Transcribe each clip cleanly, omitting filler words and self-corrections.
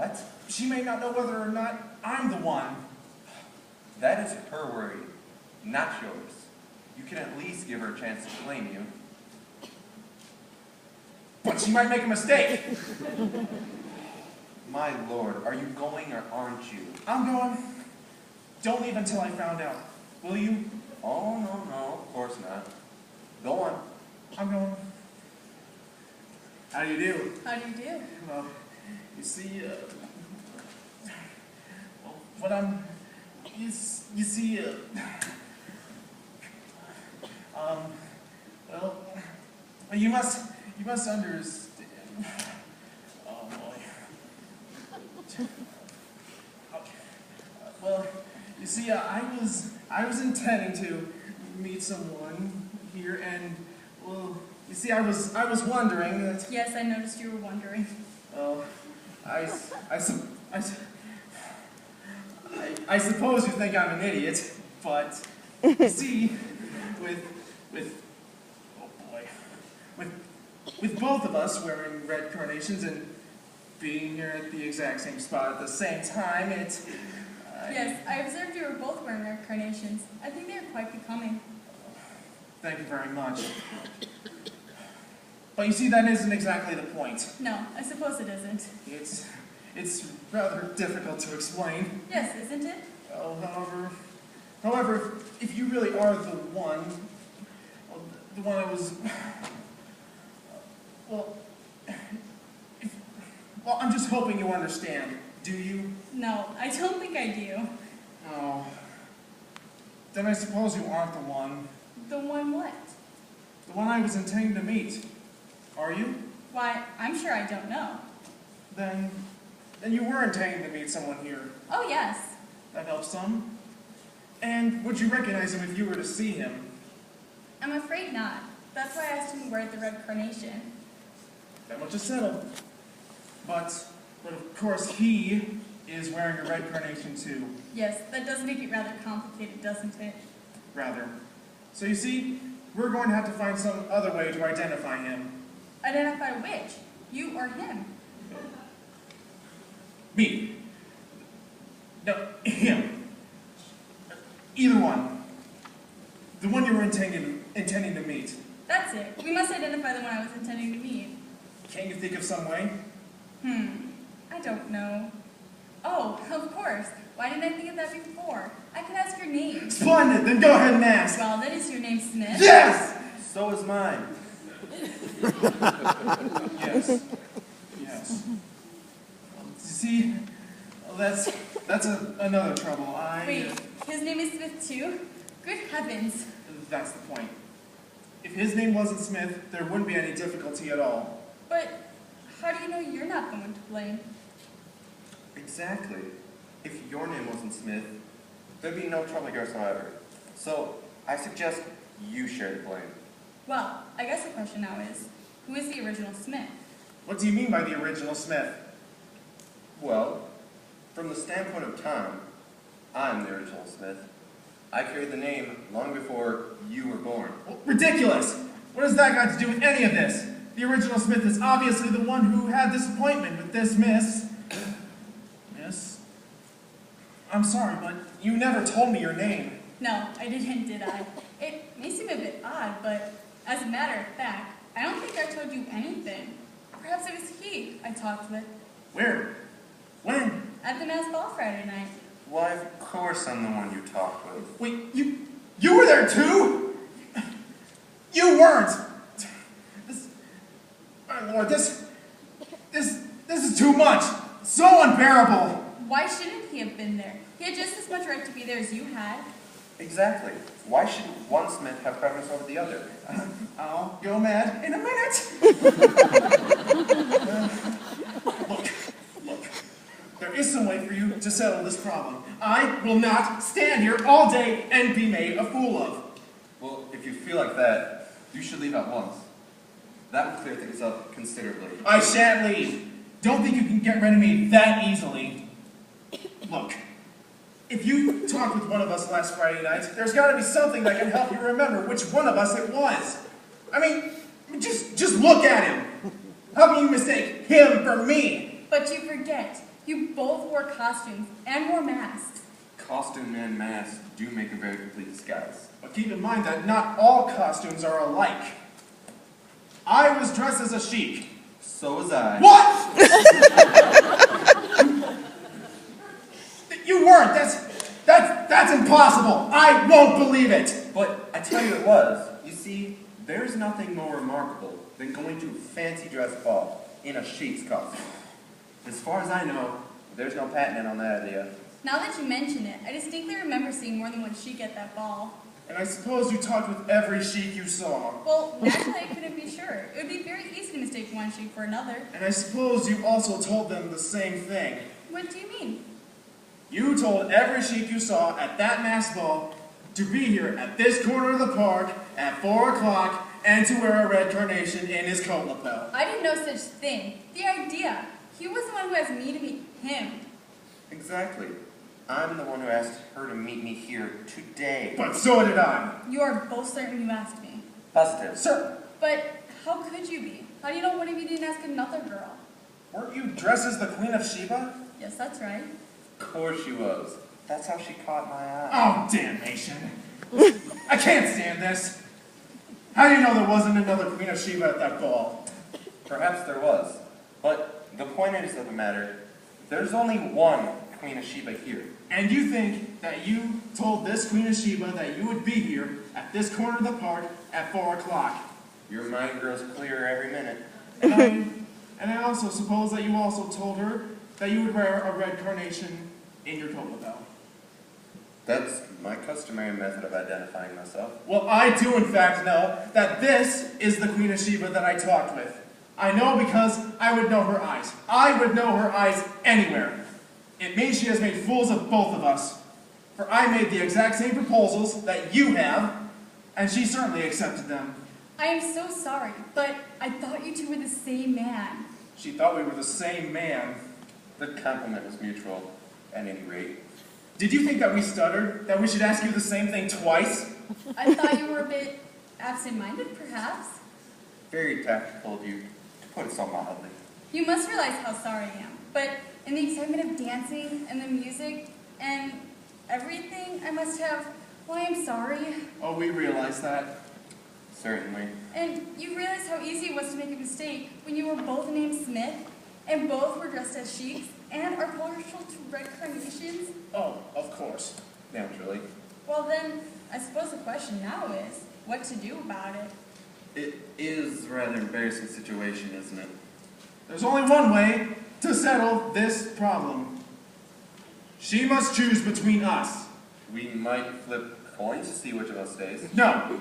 What? She may not know whether or not I'm the one. That is her worry, not yours. You can at least give her a chance to blame you. But she might make a mistake. My lord, are you going or aren't you? I'm going. Don't leave until I found out. Will you? Oh, no, of course not. Go on. I'm going. How do you do? How do you do? Well, you see, what I'm, you see, well, you must understand. Oh boy. Well, you see, I was intending to meet someone here, and well, you see, I was wondering that. Yes, I noticed you were wondering. Well, I suppose you think I'm an idiot, but you see, oh boy, with both of us wearing red carnations and being here at the exact same spot at the same time, Yes, I observed you were both wearing red carnations. I think they are quite becoming. Thank you very much. But you see, that isn't exactly the point. No, I suppose it isn't. It's rather difficult to explain. Yes, isn't it? Oh, however, if you really are the one I was, well, I'm just hoping you understand. Do you? No, I don't think I do. Oh, then I suppose you aren't the one. The one what? The one I was intending to meet. Are you? Why, I'm sure I don't know. Then you were intending to meet someone here. Oh, yes. That helps some. And would you recognize him if you were to see him? I'm afraid not. That's why I asked him to wear the red carnation. That much is settled. But of course he is wearing a red carnation too. Yes, that does make it rather complicated, doesn't it? Rather. So you see, we're going to have to find some other way to identify him. Identify which? You or him? Me. No, him. Either one. The one you were intending to meet. That's it. We must identify the one I was intending to meet. Can't you think of some way? I don't know. Oh, of course. Why didn't I think of that before? I could ask your name. Splendid! Then go ahead and ask. Well, then is your name Smith? Yes! So is mine. Yes. Yes. You see, that's another trouble. Wait, his name is Smith too? Good heavens. That's the point. If his name wasn't Smith, there wouldn't be any difficulty at all. But how do you know you're not the one to blame? Exactly. If your name wasn't Smith, there'd be no trouble whatsoever. So, I suggest you share the blame. Well, I guess the question now is, who is the original Smith? What do you mean by the original Smith? Well, from the standpoint of time, I'm the original Smith. I carried the name long before you were born. Well, ridiculous! What has that got to do with any of this? The original Smith is obviously the one who had this appointment with this Miss. Miss? I'm sorry, but you never told me your name. No, I didn't, did I? It may seem a bit odd, but as a matter of fact, I don't think I told you anything. Perhaps it was he I talked with. Where? When? At the mass ball Friday night. Why, of course I'm the one you talked with. Wait, you were there too? You weren't! My lord, this is too much! So unbearable! Why shouldn't he have been there? He had just as much right to be there as you had. Exactly. Why should one Smith have preference over the other? I'll go mad in a minute! Look. There is some way for you to settle this problem. I will not stand here all day and be made a fool of. Well, if you feel like that, you should leave at once. That would clear things up considerably. I shan't leave. Don't think you can get rid of me that easily. Look, if you talked with one of us last Friday night, there's got to be something that can help you remember which one of us it was. I mean, just look at him. How can you mistake him for me? But you forget. You both wore costumes and wore masks. Costume and mask do make a very complete disguise. But keep in mind that not all costumes are alike. I was dressed as a sheik. So was I. What? You weren't. That's impossible. I won't believe it. But I tell you it was. You see, there's nothing more remarkable than going to a fancy dress ball in a sheik's costume. As far as I know, there's no patent on that idea. Now that you mention it, I distinctly remember seeing more than one sheik at that ball. And I suppose you talked with every sheik you saw. Well, naturally I couldn't be sure. It would be very easy to mistake one sheik for another. And I suppose you also told them the same thing. What do you mean? You told every sheik you saw at that masked ball to be here at this corner of the park at 4 o'clock and to wear a red carnation in his coat lapel. I didn't know such thing. The idea. He was the one who asked me to meet him. Exactly. I'm the one who asked her to meet me here today. But so did I. You are both certain you asked me. Positive. Sir, But how could you be? How do you know one of you didn't ask another girl? weren't you dressed as the Queen of Sheba? Yes, that's right. Of course she was. That's how she caught my eye. Oh, damnation. I can't stand this. How do you know there wasn't another Queen of Sheba at that ball? Perhaps there was. But the point is of the matter, there's only one Queen of Sheba here. And you think that you told this Queen of Sheba that you would be here at this corner of the park at 4 o'clock. Your mind grows clearer every minute. And I also suppose that you also told her that you would wear a red carnation in your coat lapel. That's my customary method of identifying myself. Well, I do in fact know that this is the Queen of Sheba that I talked with. I know because I would know her eyes. I would know her eyes anywhere. It means she has made fools of both of us. For I made the exact same proposals that you have, and she certainly accepted them. I am so sorry, but I thought you two were the same man. She thought we were the same man. The compliment was mutual, at any rate. Did you think that we stuttered? That we should ask you the same thing twice? I thought you were a bit absent-minded, perhaps. Very tactful of you, to put it so mildly. You must realize how sorry I am, but in the excitement of dancing and the music and everything I must have, well, I am sorry. Oh, we realize that. Certainly. And you realize how easy it was to make a mistake when you were both named Smith and both were dressed as sheiks and are partial to red carnations? Oh, of course. Naturally. Well then, I suppose the question now is, what to do about it? It is a rather embarrassing situation, isn't it? There's only one way to settle this problem. She must choose between us. We might flip coins to see which of us stays. No.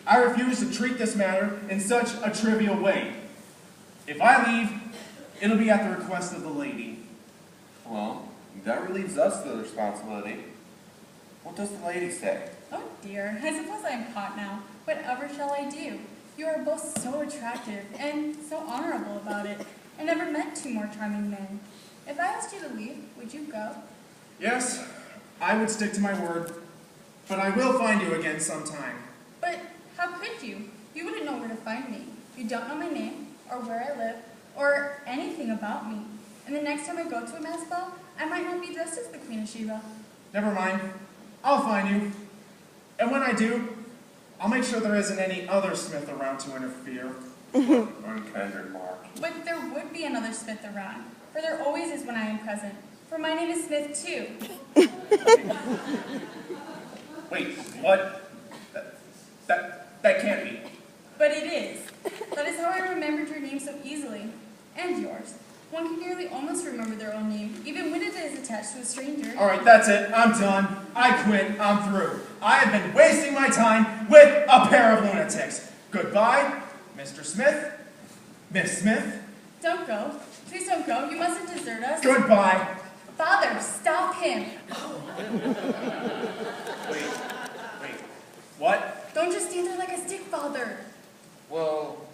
I refuse to treat this matter in such a trivial way. If I leave, it'll be at the request of the lady. Well, that relieves us of the responsibility. What does the lady say? Oh dear, I suppose I am caught now. Whatever shall I do? You are both so attractive and so honorable about it. I never met two more charming men. If I asked you to leave, would you go? Yes, I would stick to my word, but I will find you again sometime. But how could you? You wouldn't know where to find me. You don't know my name, or where I live, or anything about me. And the next time I go to a mass ball, I might not be dressed as the Queen of Sheba. Never mind. I'll find you. And when I do, I'll make sure there isn't any other Smith around to interfere. Unkind remark. But there would be another Smith around, for there always is when I am present. For my name is Smith too. Wait, what? That can't be. But it is. That is how I remembered your name so easily. And yours. One can nearly almost remember their own name, even when it is attached to a stranger. All right, that's it. I'm done. I quit. I'm through. I have been wasting my time with a pair of lunatics. Goodbye, Mr. Smith. Miss Smith. Don't go. Please don't go. You mustn't desert us. Goodbye. Father, stop him. Wait. What? Don't just stand there like a stick, Father. Well,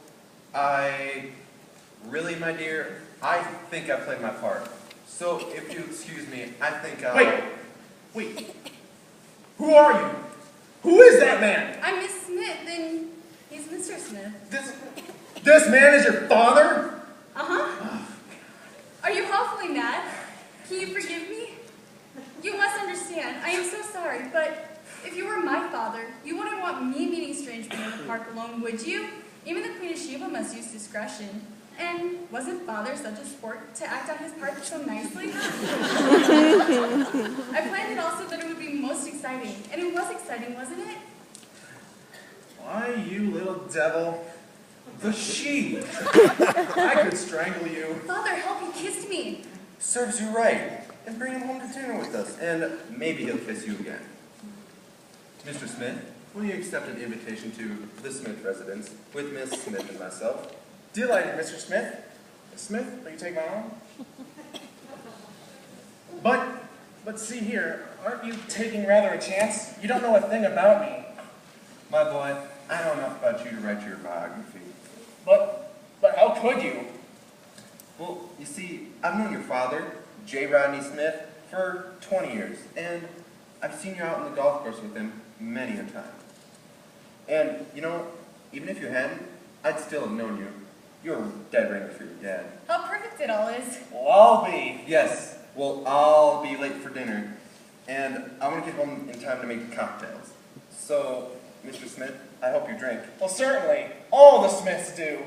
really, my dear, I think I played my part. So, if you excuse me, I think I'll... Wait. Who are you? Who is that man? I'm Miss Smith, and he's Mr. Smith. This man is your father? Uh-huh. Are you awfully mad? Mark alone, would you? Even the Queen of Sheba must use discretion. And wasn't Father such a sport to act on his part so nicely? I planned it also that it would be most exciting. And it was exciting, wasn't it? Why, you little devil. The sheep. I could strangle you. Father, help, he kissed me. Serves you right. And bring him home to dinner with us, and maybe he'll kiss you again. Mr. Smith, will you accept an invitation to the Smith residence with Miss Smith and myself? Delighted, Mr. Smith. Miss Smith, will you take my arm? But see here, aren't you taking rather a chance? You don't know a thing about me. My boy, I know enough about you to write your biography. But how could you? Well, you see, I've known your father, J. Rodney Smith, for 20 years, and I've seen you out on the golf course with him many a time. And, you know, even if you hadn't, I'd still have known you. You're a dead ringer for your dad. How perfect it all is. Well, I'll be. Yes, well, I'll be late for dinner, and I want to get home in time to make the cocktails. So, Mr. Smith, I hope you drink. Well, certainly. All the Smiths do.